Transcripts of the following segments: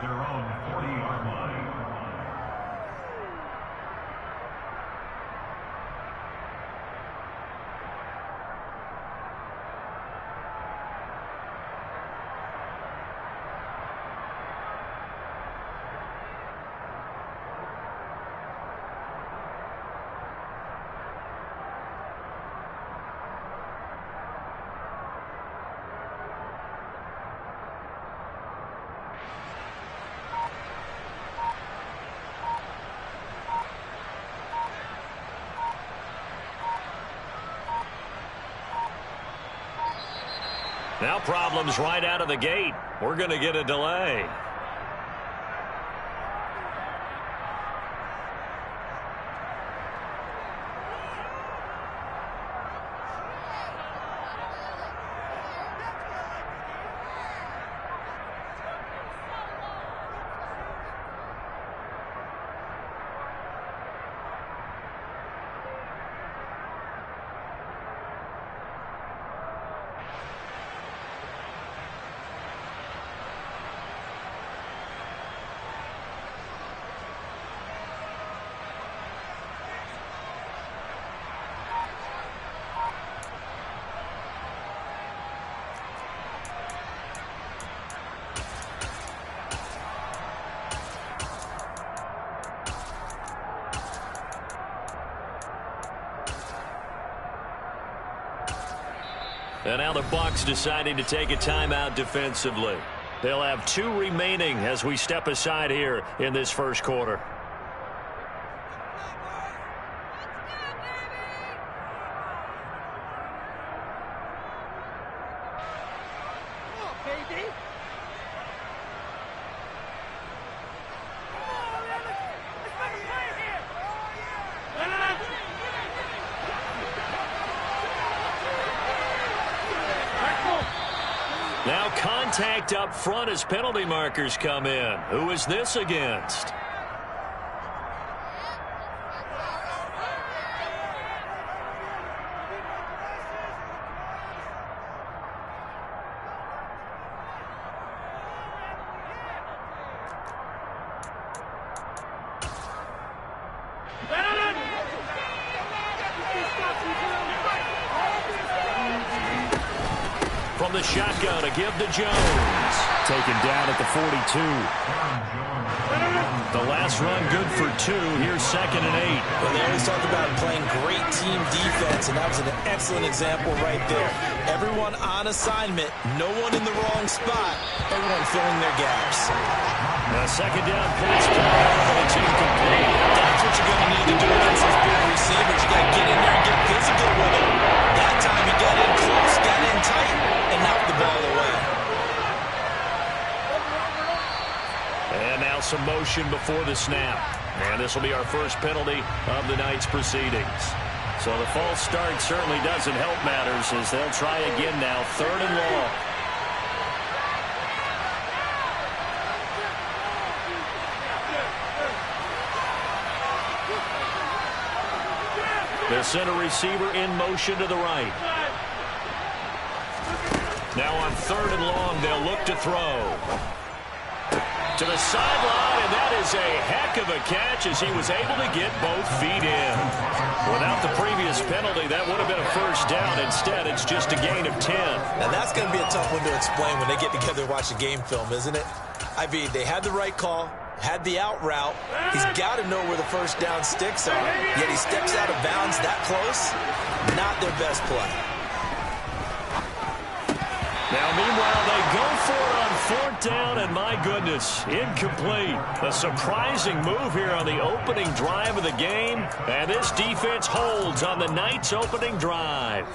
their own 40-yard line. Now problems right out of the gate. We're going to get a delay. And now the Bucs deciding to take a timeout defensively. They'll have 2 remaining as we step aside here in this first quarter. Now contact up front as penalty markers come in. Who is this against? From the shotgun, a give to Jones. Taken down at the 42. The last run good for 2. Here's 2nd and 8. Well, they always talk about playing great team defense, and that was an excellent example right there. Everyone on assignment, no one in the wrong spot, everyone filling their gaps. Now 2nd down pass play, but it's incomplete. That's what you're going to need to do against those big receivers. You got to get in there and get physical with them. That time he got in close, got in tight, and knocked the ball away. And now some motion before the snap. And this will be our first penalty of the night's proceedings. So the false start certainly doesn't help matters as they'll try again now, 3rd and long. The center receiver in motion to the right. Now on 3rd and long, they'll look to throw. To the sideline, and that is a heck of a catch as he was able to get both feet in. Without the previous penalty, that would have been a first down. Instead, it's just a gain of 10. Now, that's going to be a tough one to explain when they get together and watch the game film, isn't it? I mean, they had the right call, had the out route. He's got to know where the first down sticks are, yet he steps out of bounds that close. Not their best play. Now, meanwhile, they go for it on 4th down, and my goodness, incomplete. A surprising move here on the opening drive of the game, and this defense holds on the night's opening drive.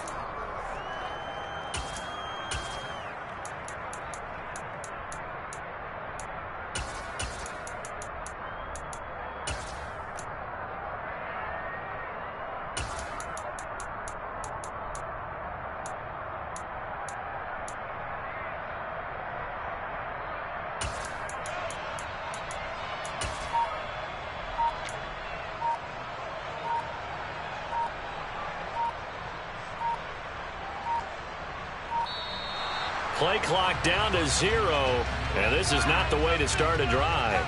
Play clock down to 0, and this is not the way to start a drive.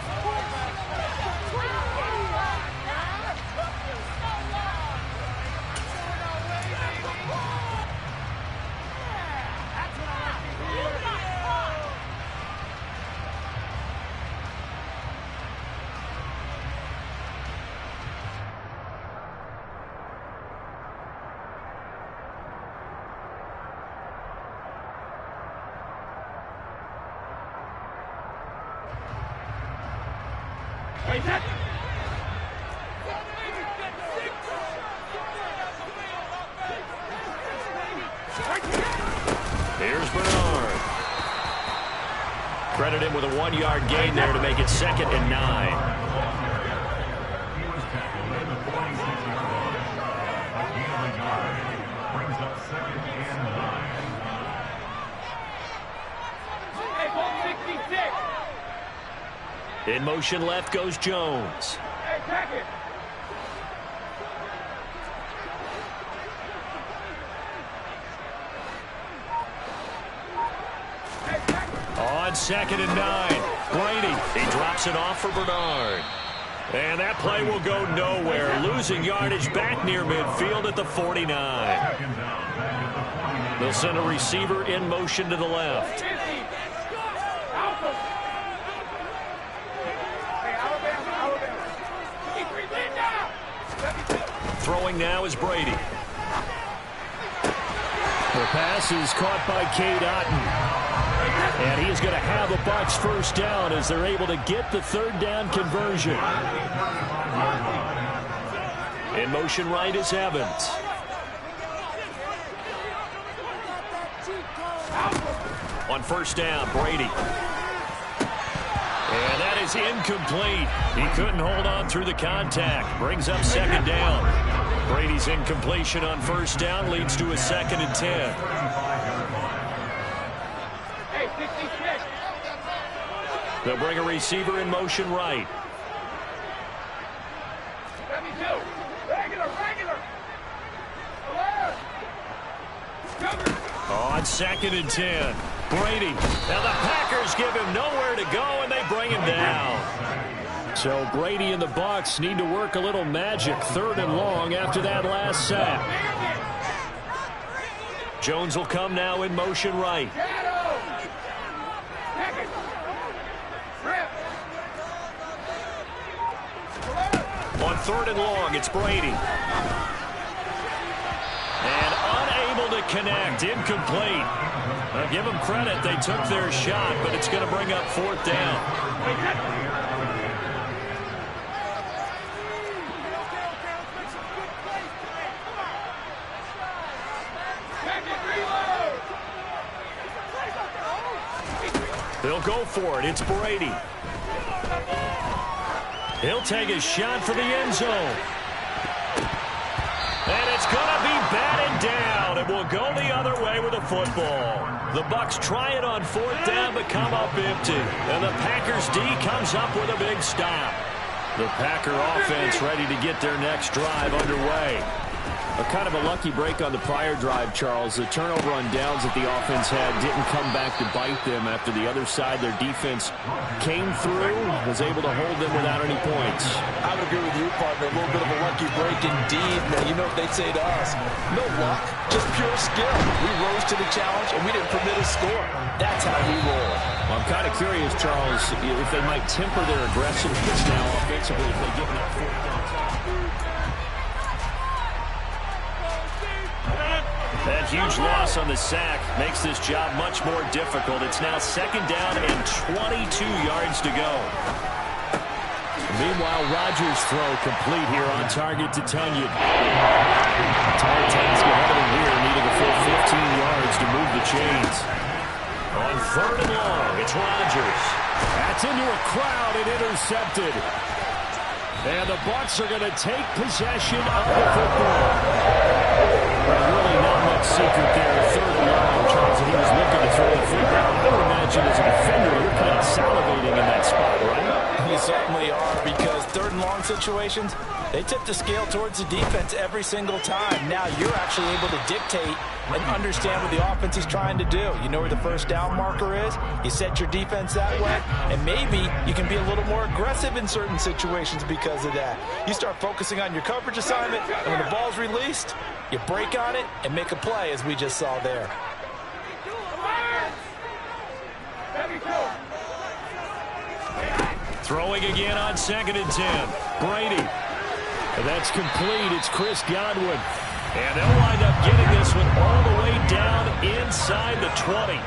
Here's Bernard. Credit him with a 1-yard gain there to make it 2nd and 9. He was tackled at the 46-yard line. A gain of a yard. Brings up 2nd and 9. In motion left goes Jones. On 2nd and 9, Brady. He drops it off for Bernard. And that play will go nowhere. Losing yardage back near midfield at the 49. They'll send a receiver in motion to the left. Throwing now is Brady. The pass is caught by Cade Otton. And he is going to have a Bucs first down as they're able to get the 3rd down conversion. In motion right is Evans. On 1st down, Brady. And that is incomplete. He couldn't hold on through the contact. Brings up 2nd down. Brady's incompletion on 1st down leads to a 2nd and 10. They'll bring a receiver in motion right. On 2nd and 10, Brady. Now the Packers give him nowhere to go, and they bring him down. So Brady and the Bucs need to work a little magic 3rd and long after that last sack. Jones will come now in motion right. On 3rd and long, it's Brady. And unable to connect, incomplete. I'll give them credit, they took their shot, but it's going to bring up 4th down. They'll go for it, it's Brady. He'll take a shot for the end zone. And it's going to be batted down. It will go the other way with the football. The Bucs try it on 4th down, but come up empty. And the Packers D comes up with a big stop. The Packer offense ready to get their next drive underway. A kind of a lucky break on the prior drive, Charles. The turnover on downs that the offense had didn't come back to bite them after the other side. Their defense came through, was able to hold them without any points. I would agree with you, partner. A little bit of a lucky break indeed. Now, you know what they'd say to us. No luck, just pure skill. We rose to the challenge, and we didn't permit a score. That's how we roll. Well, I'm kind of curious, Charles, if they might temper their aggressiveness now offensively if they give enough 4th down. That huge loss on the sack makes this job much more difficult. It's now 2nd down and 22 yards to go. Meanwhile, Rodgers' throw complete here on target to Tunyon. Tall task ahead of him here, needing a full 15 yards to move the chains. On 3rd and long, it's Rodgers. That's into a crowd and intercepted. And the Bucs are going to take possession of the football. Really not much secret there. 3rd and long, Charles, and he was looking to throw the football. I would imagine as a defender, you're kind of salivating in that spot, right? You certainly are, because 3rd and long situations, they tip the scale towards the defense every single time. Now you're actually able to dictate and understand what the offense is trying to do. You know where the first down marker is. You set your defense that way, and maybe you can be a little more aggressive in certain situations because of that. You start focusing on your coverage assignment, and when the ball's released, you break on it and make a play, as we just saw there. Throwing again on 2nd and 10. Brady. And that's complete. It's Chris Godwin. And they'll wind up getting this one all the way down inside the 20.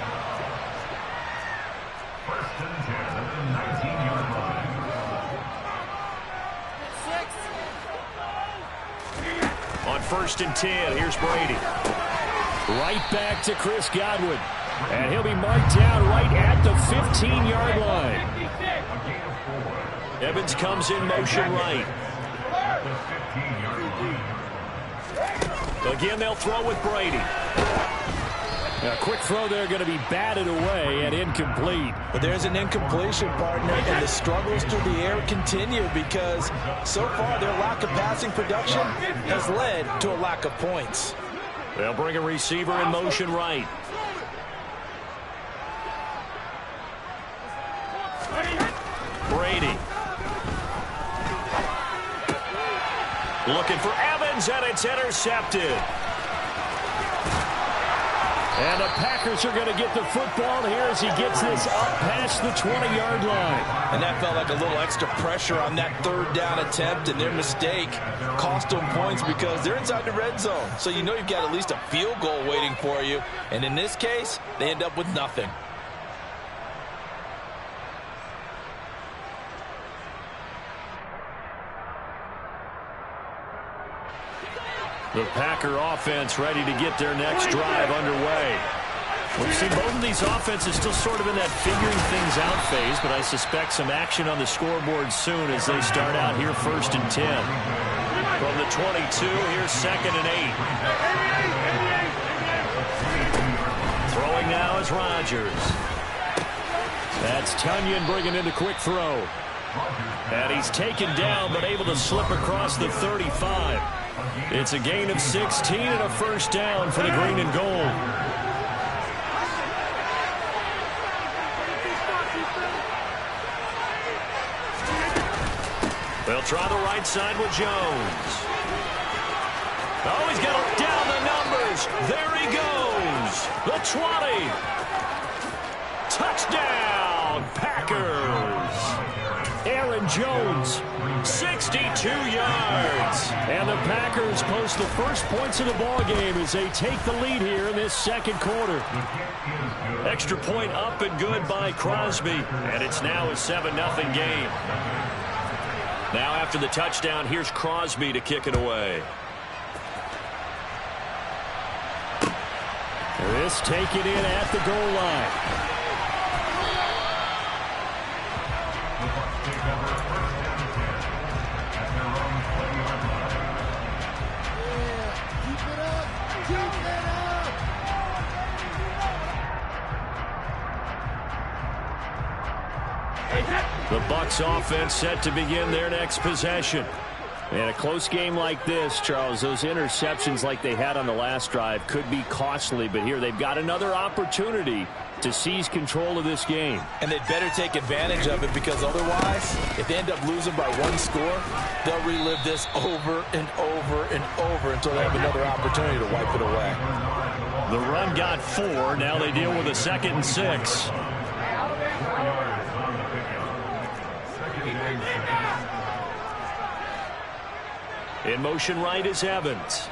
1st and 10 at the 19-yard line. On 1st and 10, here's Brady. Right back to Chris Godwin. And he'll be marked down right at the 15-yard line. Evans comes in motion right. Again, they'll throw with Brady. A quick throw there going to be batted away and incomplete. But there's an incompletion, partner, and the struggles through the air continue because so far their lack of passing production has led to a lack of points. They'll bring a receiver in motion right. Brady. Looking for Evans, and it's intercepted. And the Packers are going to get the football here as he gets this up past the 20-yard line. And that felt like a little extra pressure on that 3rd down attempt, and their mistake cost them points because they're inside the red zone. So you know you've got at least a field goal waiting for you. And in this case, they end up with nothing. The Packer offense ready to get their next drive underway. We've seen both of these offenses still sort of in that figuring things out phase, but I suspect some action on the scoreboard soon as they start out here 1st and 10. From the 22, here's 2nd and 8. Throwing now is Rodgers. That's Tunyon bringing in the quick throw. And he's taken down, but able to slip across the 35. It's a gain of 16 and a 1st down for the green and gold. They'll try the right side with Jones. Oh, he's got it down the numbers. There he goes. The 20. Touchdown, Packers. Aaron Jones, 62 yards. And the Packers post the first points of the ball game as they take the lead here in this 2nd quarter. Extra point up and good by Crosby. And it's now a 7-0 game. Now after the touchdown, here's Crosby to kick it away. This taken in at the goal line. The Bucs offense set to begin their next possession. And a close game like this, Charles, those interceptions like they had on the last drive could be costly, but here they've got another opportunity to seize control of this game. And they'd better take advantage of it because otherwise, if they end up losing by 1 score, they'll relive this over and over and over until they have another opportunity to wipe it away. The run got 4. Now they deal with a 2nd and 6. In motion right is Evans.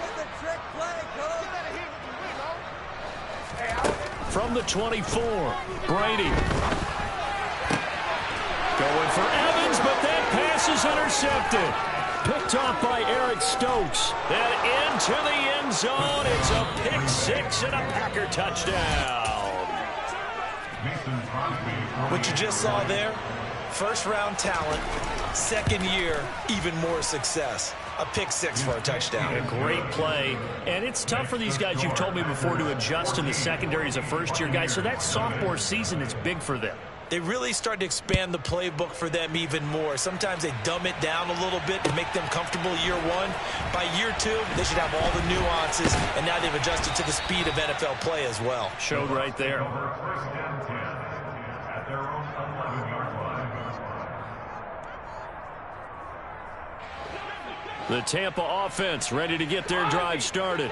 From the 24, Brady. Going for Evans, but that pass is intercepted. Picked off by Eric Stokes. And into the end zone. It's a pick-6 and a Packer touchdown. What you just saw there, first-round talent, 2nd year, even more success. A pick-6 for a touchdown. A great play. And it's tough for these guys, you've told me before, to adjust in the secondary as a first-year guy. So that sophomore season is big for them. they really start to expand the playbook for them even more. Sometimes they dumb it down a little bit to make them comfortable year one. By year two, they should have all the nuances, and now they've adjusted to the speed of NFL play as well. Showed right there. First and 10 at their own 11-yard line. The Tampa offense ready to get their drive started.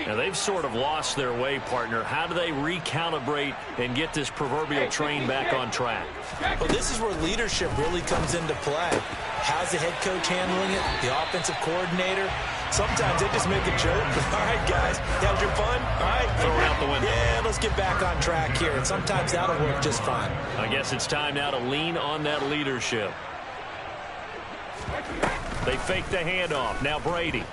Now, they've sort of lost their way, partner. How do they recalibrate and get this proverbial train back on track? Well, this is where leadership really comes into play. How's the head coach handling it? The offensive coordinator? Sometimes they just make a joke. All right, guys, that was your fun? All right. Throw it out the window. Yeah, let's get back on track here. And sometimes that'll work just fine. I guess it's time now to lean on that leadership. They fake the handoff. Now Brady.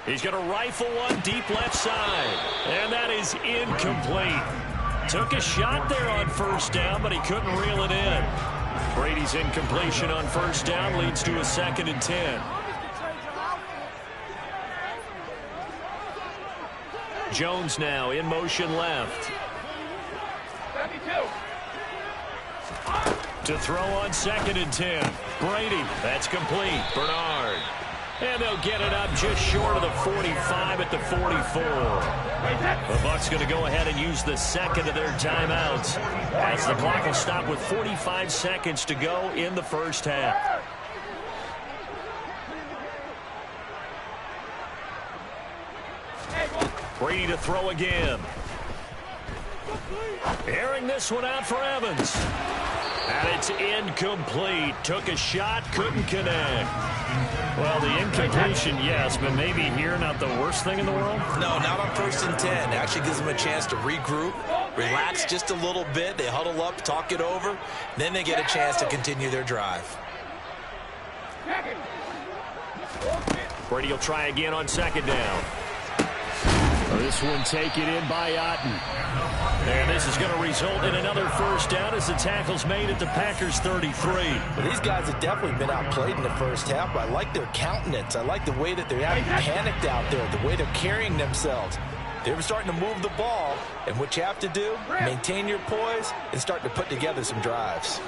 He's going to rifle one deep left side. And that is incomplete. Took a shot there on first down, but he couldn't reel it in. Brady's incompletion on first down leads to a 2nd and 10. Jones now in motion left. To throw on 2nd and 10. Brady, that's complete. Bernard. And they'll get it up just short of the 45 at the 44. The Bucs going to go ahead and use the second of their timeouts, as the clock will stop with 45 seconds to go in the first half. Brady to throw again. Airing this one out for Evans. And it's incomplete. Took a shot, couldn't connect. Well, the incompletion, yes, but maybe here not the worst thing in the world? No, not on 1st and 10. Actually gives them a chance to regroup, relax just a little bit. They huddle up, talk it over. Then they get a chance to continue their drive. Brady will try again on 2nd down. This one taken in by Otten. And this is going to result in another first down as the tackle's made at the Packers 33. Well, these guys have definitely been outplayed in the first half, but I like their countenance. I like the way that they're panicked out there, the way they're carrying themselves. They're starting to move the ball, and what you have to do, maintain your poise and start to put together some drives.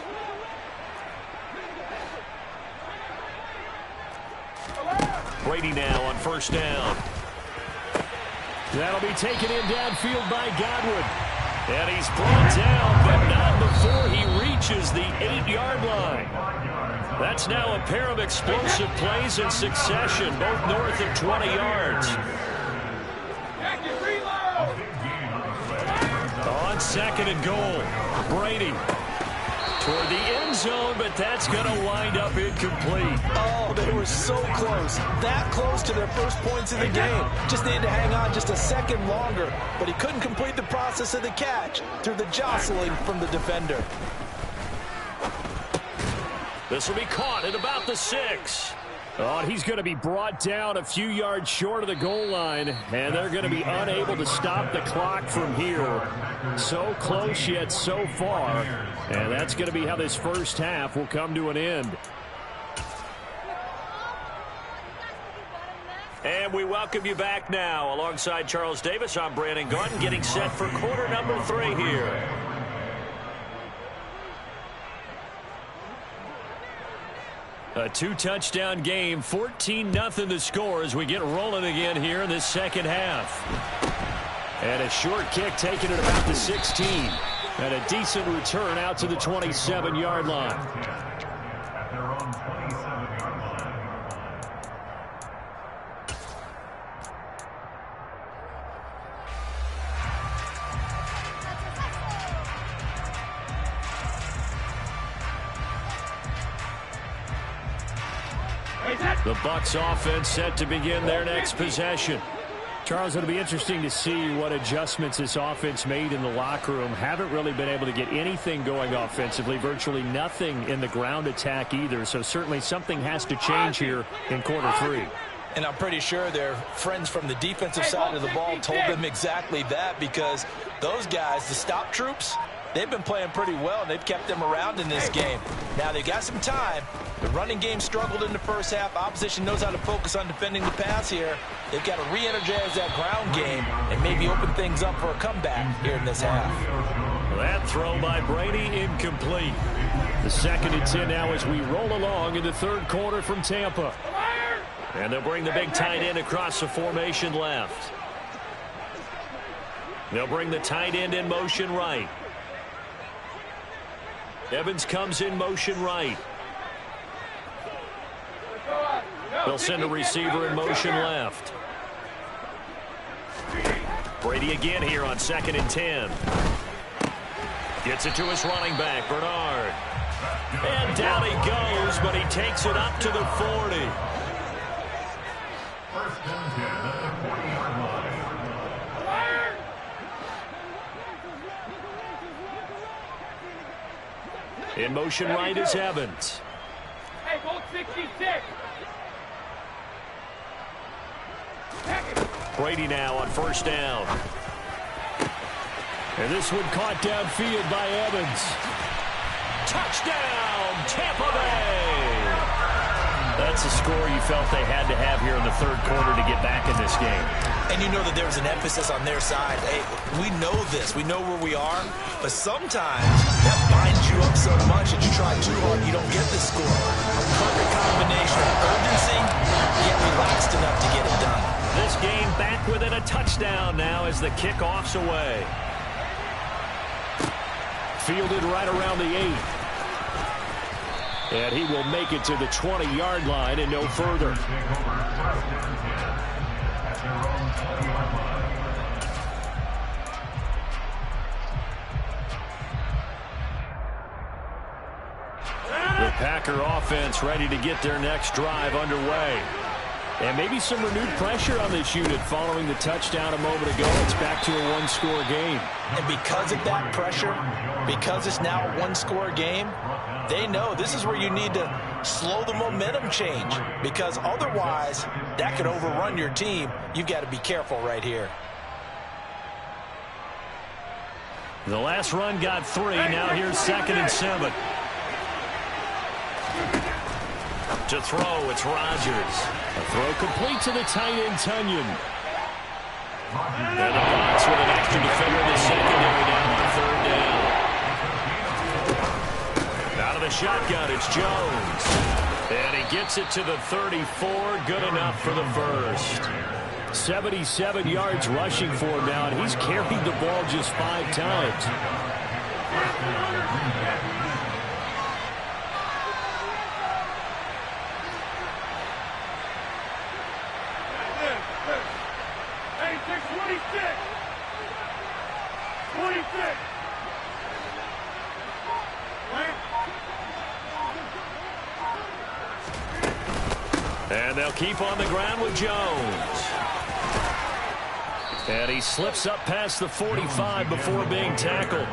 Brady now on first down. That'll be taken in downfield by Godwin. And he's brought down, but not before he reaches the 8-yard line. That's now a pair of explosive plays in succession, both north of 20 yards. On 2nd and goal, Brady toward the end zone, but that's going to wind up incomplete. Oh, they were so close. That close to their first points in the game. Just needed to hang on just a second longer, but he couldn't complete the process of the catch through the jostling from the defender. This will be caught at about the 6. Oh, and he's going to be brought down a few yards short of the goal line, and they're going to be unable to stop the clock from here. So close yet so far, and that's going to be how this first half will come to an end. And we welcome you back now. Alongside Charles Davis, I'm Brandon Gaudin, getting set for quarter number 3 here. A 2-touchdown game, 14-0 the score as we get rolling again here in this second half. And a short kick taken at about the 16. And a decent return out to the 27-yard line. At their own 27-yard line. The Bucs offense set to begin their next possession. Charles, it'll be interesting to see what adjustments this offense made in the locker room. Haven't really been able to get anything going offensively, virtually nothing in the ground attack either. So certainly something has to change here in quarter 3. And I'm pretty sure their friends from the defensive side of the ball told them exactly that, because those guys, the stop troops, they've been playing pretty well, and they've kept them around in this game. Now, they've got some time. The running game struggled in the first half. Opposition knows how to focus on defending the pass here. They've got to re-energize that ground game and maybe open things up for a comeback here in this half. That throw by Brady incomplete. The 2nd and 10 now as we roll along in the 3rd quarter from Tampa. And they'll bring the big tight end across the formation left. They'll bring the tight end in motion right. Evans comes in motion right. They'll send a receiver in motion left. Brady again here on 2nd and 10. Gets it to his running back, Bernard. And down he goes, but he takes it up to the 40. First and 10 at the 40-yard line. In motion right is Evans. Hey, hold 66. Brady now on 1st down. And this one caught downfield by Evans. Touchdown, Tampa Bay! That's a score you felt they had to have here in the 3rd quarter to get back in this game. And you know that there was an emphasis on their side. Hey, we know this. We know where we are. But sometimes that binds you up so much that you try too hard, you don't get the score. A perfect combination of urgency, yet relaxed enough to get it done. This game back within a touchdown now as the kickoff's away. Fielded right around the 8. And he will make it to the 20-yard line and no further. The Packer offense ready to get their next drive underway. And maybe some renewed pressure on this unit following the touchdown a moment ago. It's back to a one-score game. And because of that pressure, because it's now a one-score game, they know this is where you need to slow the momentum change. Because otherwise, that could overrun your team. You've got to be careful right here. The last run got 3. Now here's 2nd and 7. To throw, it's Rodgers. A throw complete to the tight end, Tunyon. And the Bucs with an extra defender in the secondary down on 3rd down. Out of the shotgun, it's Jones. And he gets it to the 34. Good enough for the first. 77 yards rushing for him now, and he's carried the ball just 5 times. And they'll keep on the ground with Jones. And he slips up past the 45 before being tackled.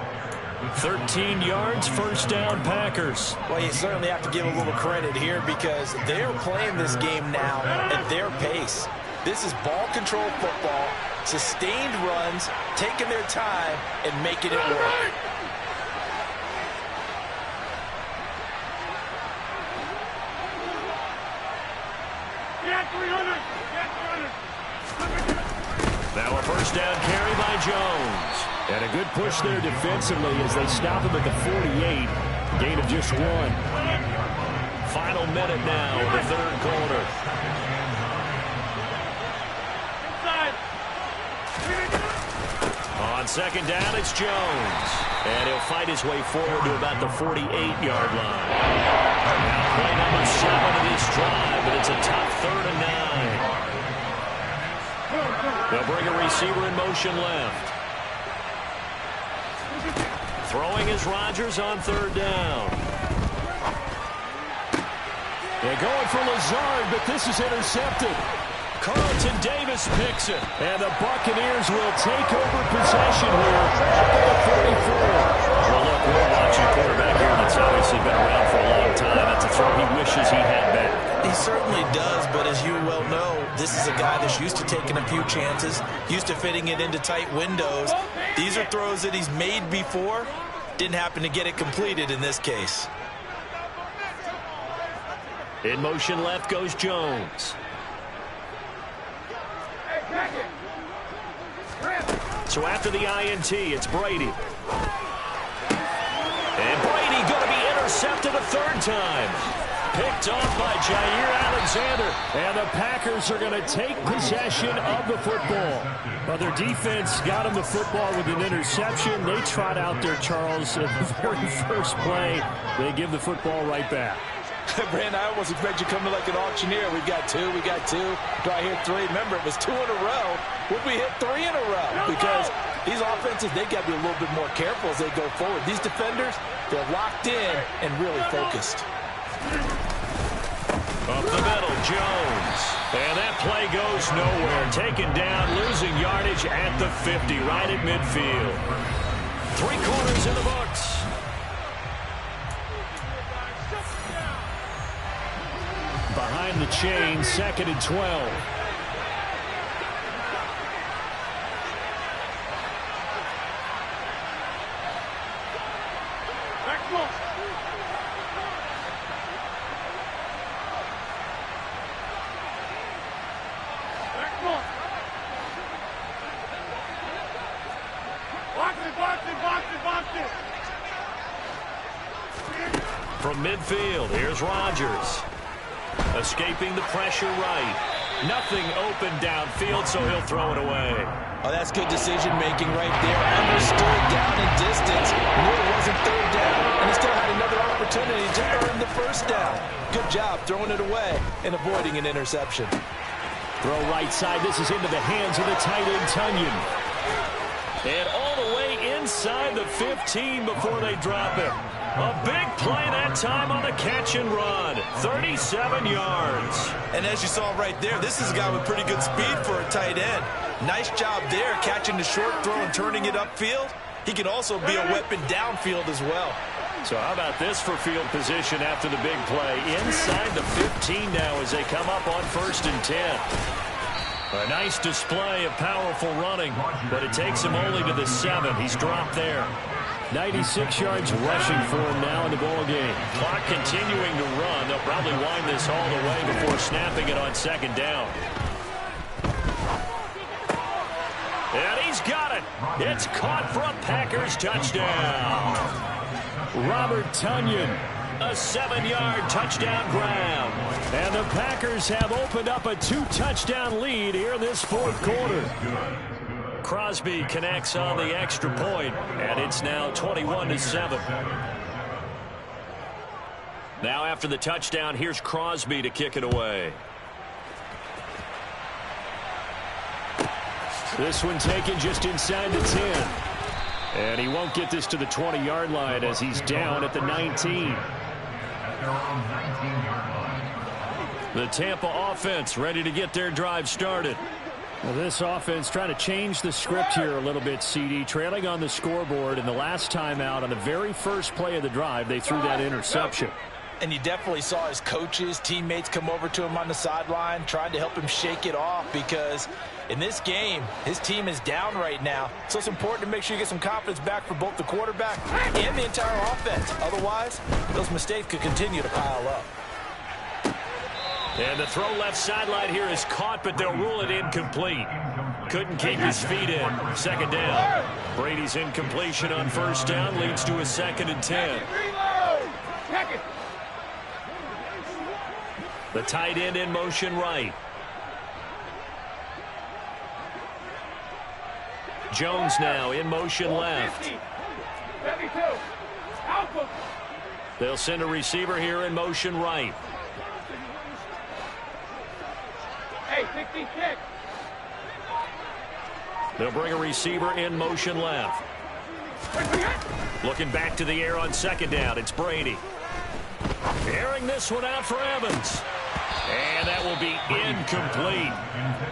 13 yards, first down, Packers. Well, you certainly have to give a little credit here because they're playing this game now at their pace. This is ball control football, sustained runs, taking their time and making it work. Now a first down carry by Jones. And a good push there defensively as they stop him at the 48. Gain of just 1. Final minute now of the 3rd quarter. On 2nd down, it's Jones. And he'll fight his way forward to about the 48-yard line. Now play number 7 of this drive, but it's a tough 3rd and 9. They'll bring a receiver in motion left. Throwing is Rodgers on 3rd down. They're going for Lazard, but this is intercepted. Carlton Davis picks it. And the Buccaneers will take over possession here at the 44. Well, look, we're watching a quarterback here that's obviously been around for a long time. That's a throw he wishes he had back. He certainly does, but as you well know, this is a guy that's used to taking a few chances, used to fitting it into tight windows. These are throws that he's made before. Didn't happen to get it completed in this case. In motion left goes Jones. So after the INT, it's Brady. And Brady going to be intercepted a third time. Picked off by Jair Alexander. And the Packers are going to take possession of the football. Well, their defense got them the football with an interception. They trot out there, Charles, at the very first play. They give the football right back. Brandon, I almost expect you coming like an auctioneer. We got two. Do I hear three? Remember, it was 2 in a row. Would we hit 3 in a row? Because these offenses, they got to be a little bit more careful as they go forward. These defenders, they're locked in and really focused. Up the middle, Jones. And that play goes nowhere. Taken down, losing yardage at the 50, right at midfield. 3 quarters in the books. Behind the chain, 2nd and 12. From midfield, here's Rodgers. Escaping the pressure right. Nothing open downfield, so he'll throw it away. Oh, that's good decision-making right there. Understood down and distance. Knew it wasn't third down, and he still had another opportunity to earn the first down. Good job throwing it away and avoiding an interception. Throw right side. This is into the hands of the tight end, Tonyan. And all the way inside the 15 before they drop it. A big play that time on the catch and run. 37 yards. And as you saw right there, this is a guy with pretty good speed for a tight end. Nice job there, catching the short throw and turning it upfield. He can also be a weapon downfield as well. So how about this for field position after the big play? Inside the 15 now as they come up on 1st and 10. A nice display of powerful running, but it takes him only to the 7. He's dropped there. 96 yards rushing for him now in the ball game. Clock continuing to run. They'll probably wind this all the way before snapping it on 2nd down. And he's got it. It's caught for a Packers touchdown. Robert Tonyan. A 7-yard touchdown grab. And the Packers have opened up a 2-touchdown lead here in this 4th quarter. Crosby connects on the extra point, and it's now 21-7. Now after the touchdown, here's Crosby to kick it away. This one taken just inside the 10. And he won't get this to the 20-yard line as he's down at the 19. The Tampa offense ready to get their drive started. Well, this offense trying to change the script here a little bit, CD. Trailing on the scoreboard, and the last time out on the very first play of the drive, they threw that interception. And you definitely saw his coaches, teammates come over to him on the sideline, trying to help him shake it off because in this game, his team is down right now. So it's important to make sure you get some confidence back for both the quarterback and the entire offense. Otherwise, those mistakes could continue to pile up. And the throw left sideline here is caught, but they'll rule it incomplete. Couldn't keep his feet in. 2nd down. Brady's incompletion on 1st down leads to a 2nd and 10. The tight end in motion right. Jones now in motion left. They'll send a receiver here in motion right. Hey, 66. They'll bring a receiver in motion left. Looking back to the air on 2nd down. It's Brady. Airing this one out for Evans. And that will be incomplete.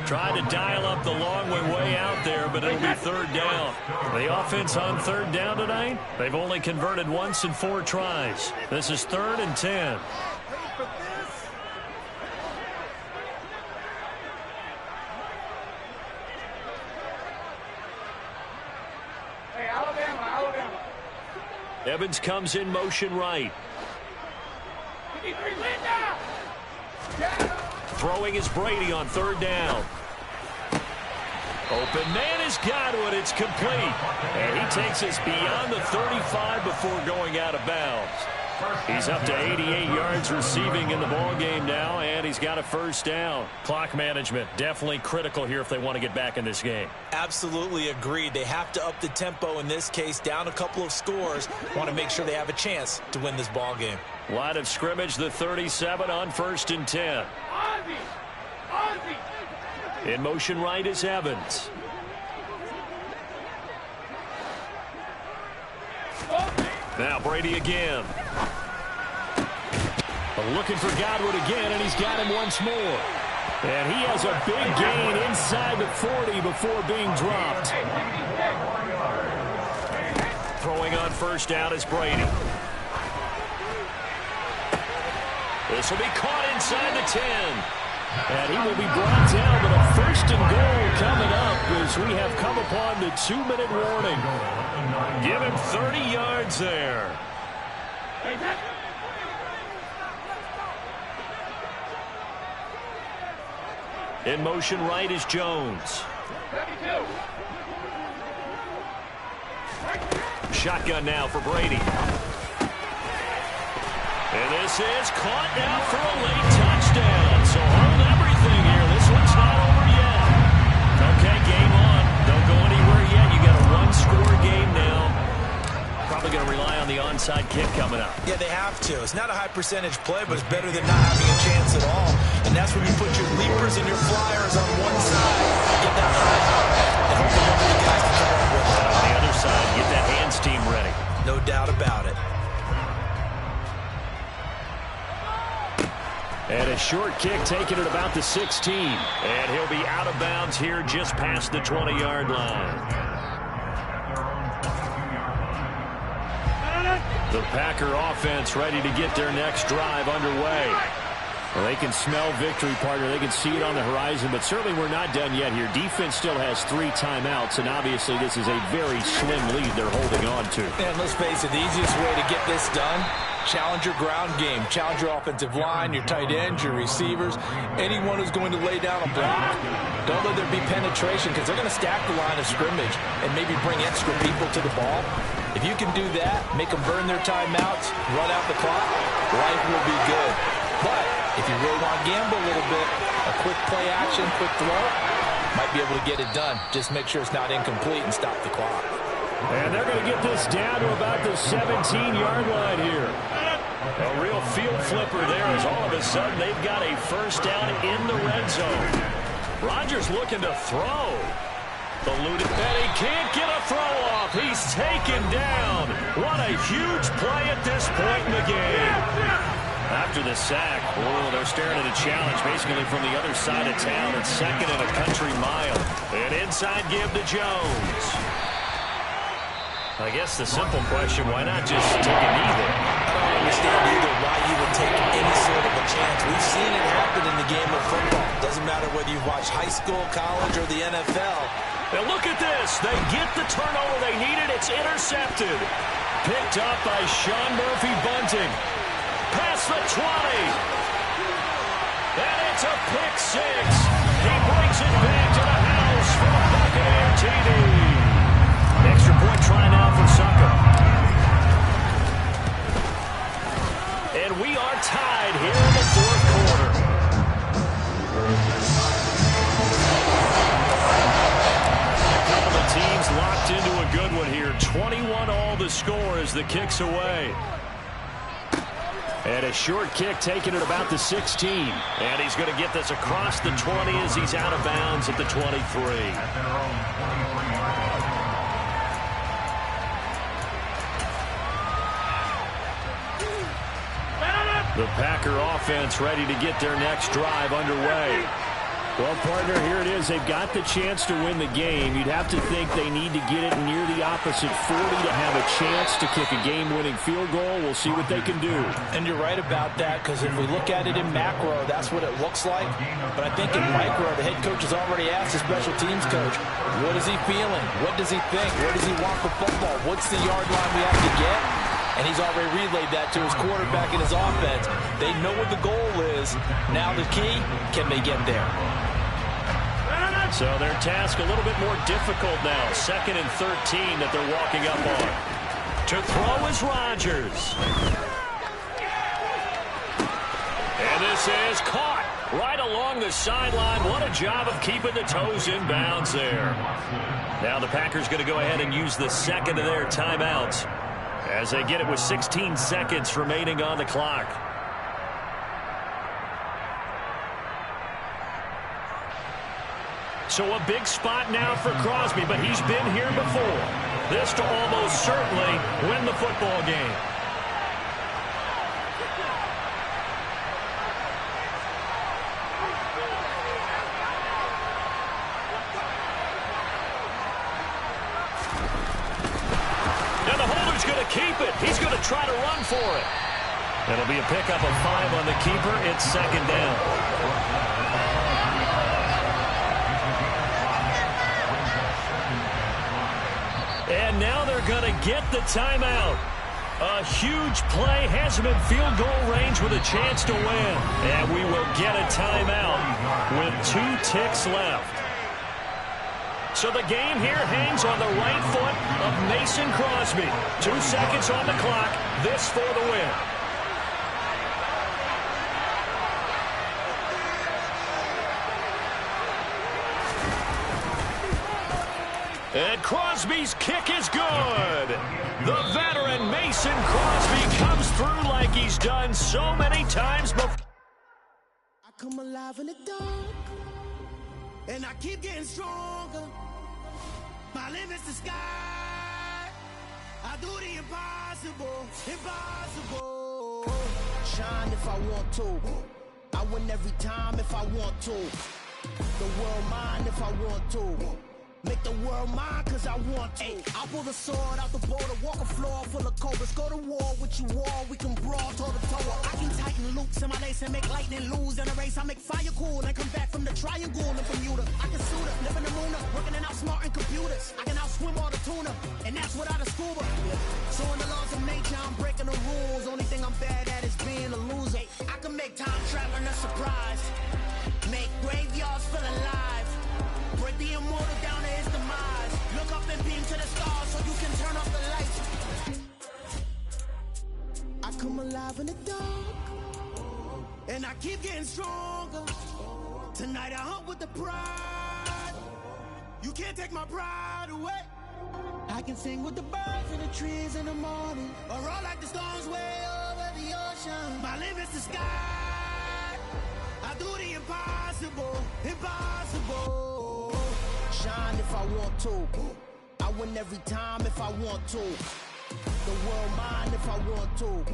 Tried to dial up the long way out there, but it'll be 3rd down. The offense on 3rd down tonight, they've only converted once in 4 tries. This is 3rd and 10. Hey, Alabama. Evans comes in motion right. 53, Linda! Throwing is Brady on 3rd down. Open man is Godwin. It's complete. And he takes us beyond the 35 before going out of bounds. He's up to 88 yards receiving in the ball game now, and he's got a first down. Clock management definitely critical here if they want to get back in this game. Absolutely agreed. They have to up the tempo in this case, down a couple of scores. Want to make sure they have a chance to win this ball game. Line of scrimmage, the 37 on 1st and 10. In motion right is Evans. Now Brady again. Looking for Godwin again, and he's got him once more. And he has a big gain inside the 40 before being dropped. Throwing on first down is Brady. This will be caught inside the 10. And he will be brought down, but a first and goal coming up as we have come upon the 2-minute warning. Give him 30 yards there. In motion right is Jones. Shotgun now for Brady. And this is caught now for a late touchdown. So hold everything here. This one's not over yet. Okay, game on. Don't go anywhere yet. You got a one-score game now. Probably going to rely on the onside kick coming up. Yeah, they have to. It's not a high percentage play, but it's better than not having a chance at all. And that's when you put your leapers and your flyers on one side, get that high up, and hopefully one of the guys can come up with it. And on the other side, get that hands team ready. No doubt about it. And a short kick taken at about the 16. And he'll be out of bounds here just past the 20-yard line. The Packer offense ready to get their next drive underway. Well, they can smell victory, partner. They can see it on the horizon, but certainly we're not done yet here. Defense still has 3 timeouts, and obviously this is a very slim lead they're holding on to. And let's face it, the easiest way to get this done, challenge your ground game. Challenge your offensive line, your tight ends, your receivers, anyone who's going to lay down a block. Don't let there be penetration because they're going to stack the line of scrimmage and maybe bring extra people to the ball. If you can do that, make them burn their timeouts, run out the clock, life will be good. But if you really want to gamble a little bit, a quick play action, quick throw, might be able to get it done. Just make sure it's not incomplete and stop the clock. And they're going to get this down to about the 17-yard line here. A real field flipper there as all of a sudden they've got a first down in the red zone. Rodgers looking to throw. Eluded, and he can't get a throw off. He's taken down. What a huge play at this point in the game. After the sack, they're staring at a challenge basically from the other side of town. It's second and a country mile. An inside give to Jones. I guess the simple question, why not just take a knee there? I don't understand either why you would take any sort of a chance. We've seen it happen in the game of football. Doesn't matter whether you watch high school, college, or the NFL. Now look at this. They get the turnover they needed. It's intercepted. Picked up by Sean Murphy-Bunting. Past the 20. And it's a pick 6. He brings it back to the house for a Buccaneer TD. Extra point try now for Sucker. And we are tied here in the fourth quarter. Teams locked into a good one here. 21-all the score as the kick's away. And a short kick taken at about the 16. And he's going to get this across the 20 as he's out of bounds at the 23. The Packer offense ready to get their next drive underway. Well, partner, here it is. They've got the chance to win the game. You'd have to think they need to get it near the opposite 40 to have a chance to kick a game-winning field goal. We'll see what they can do. And you're right about that, because if we look at it in macro, that's what it looks like. But I think in micro, the head coach has already asked the special teams coach, what is he feeling? What does he think? Where does he want the football? What's the yard line we have to get? And he's already relayed that to his quarterback and his offense. They know what the goal is. Now the key, can they get there? So their task a little bit more difficult now. 2nd and 13 that they're walking up on. To throw is Rodgers. And this is caught right along the sideline. What a job of keeping the toes in bounds there. Now the Packers going to go ahead and use the second of their timeouts as they get it with 16 seconds remaining on the clock. So a big spot now for Crosby, but he's been here before. This to almost certainly win the football game. Now the holder's going to keep it. He's going to try to run for it. It'll be a pickup of 5 on the keeper. It's 2nd down. And now they're going to get the timeout. A huge play has them in field goal range with a chance to win. And we will get a timeout with 2 ticks left. So the game here hangs on the right foot of Mason Crosby. 2 seconds on the clock. This for the win. And Crosby's kick is good. The veteran Mason Crosby comes through like he's done so many times before. I come alive in the dark, and I keep getting stronger. My limit's the sky. I do the impossible, impossible. Shine if I want to. I win every time if I want to. The world mine if I want to. Make the world mine cause I want to. I pull the sword out the border, walk a floor full of cobras. Go to war with you all, we can brawl toe to toe. I can tighten loops in my lace and make lightning lose in a race. I make fire cool and come back from the triangle in Bermuda. I can suit up, live in the moon, working and outsmarting computers. I can outswim all the tuna, and that's without a scuba. So in the laws of nature, I'm breaking the rules. Only thing I'm bad at is being a loser. I can make time traveling a surprise. Make graveyards feel alive. Break the immortal down to his demise. Look up and beam to the stars so you can turn off the lights. I come alive in the dark, and I keep getting stronger. Tonight I hunt with the pride. You can't take my pride away. I can sing with the birds and the trees in the morning, or roll like the storms way over the ocean. My limit's the sky. I do the impossible, impossible. Shine if I want to. I win every time if I want to. The world mine if I want to.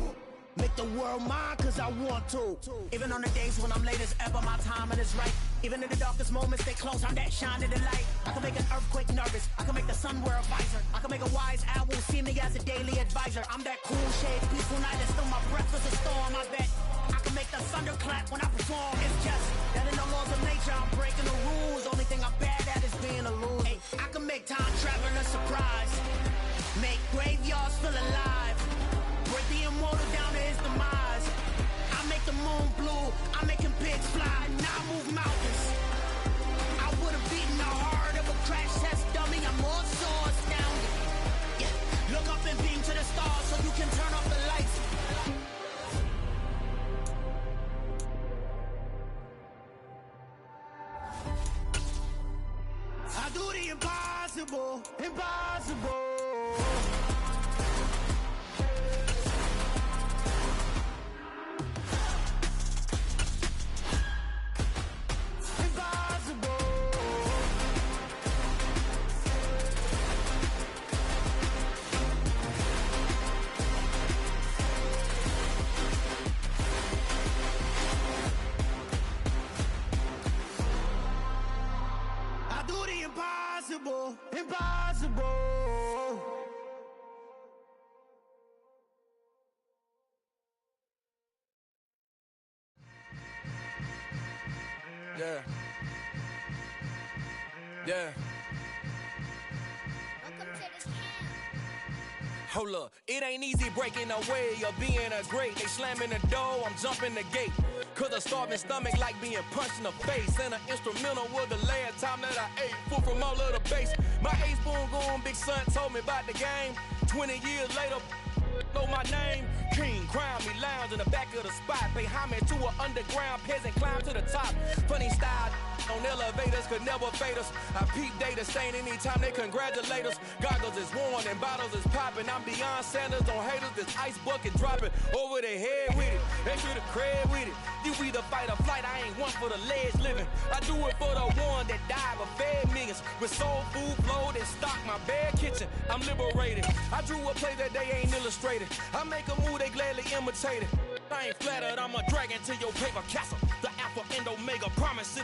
Make the world mine cause I want to. Even on the days when I'm late as ever, my timing is right. Even in the darkest moments, stay close, I'm that shining the light. I can make an earthquake nervous. I can make the sun wear a visor. I can make a wise owl see me as a daily advisor. I'm that cool shade, peaceful night, and still my breath is a storm. I bet I can make the thunder clap when I perform. It's just that in the laws of nature, I'm breaking the rules. Only thing I'm bad at is being a loser. Hey, I can make time traveling a surprise. Make graveyards feel alive. Break the immortal down to his demise. I make the moon blue. I'm making pigs fly. Now I move mountains. I would have beaten the heart of a crash test dummy. I'm more so astounded. Yeah. Look up and beam to the stars so you can turn off the lights. I do the impossible, impossible. Impossible, impossible. Yeah. Yeah. Welcome to the camp. Hold up, it ain't easy breaking away or being a great. They slamming the door, I'm jumping the gate. Cause a starving stomach like being punched in the face. And an instrumental was the last time that I ate. Food from all of the base. My ace boom going, big son told me about the game. 20 years later, know my name. King, crown me, lounge in the back of the spot. Pay homage to an underground peasant, climb to the top. Funny style on elevators could never fade us. I peep data stain anytime they congratulate us. Goggles is worn and bottles is popping. I'm Deion Sanders on haters, this ice bucket dropping over their head with it. They should have cred with it. You either fight or flight, I ain't one for the ledge living. I do it for the one that died but fed millions. With soul food flowed and stocked my bare kitchen. I'm liberated. I drew a play that they ain't illustrated. I make a move, they gladly imitate it. I ain't flattered, I'm a dragon to your paper castle. The alpha and omega promise it.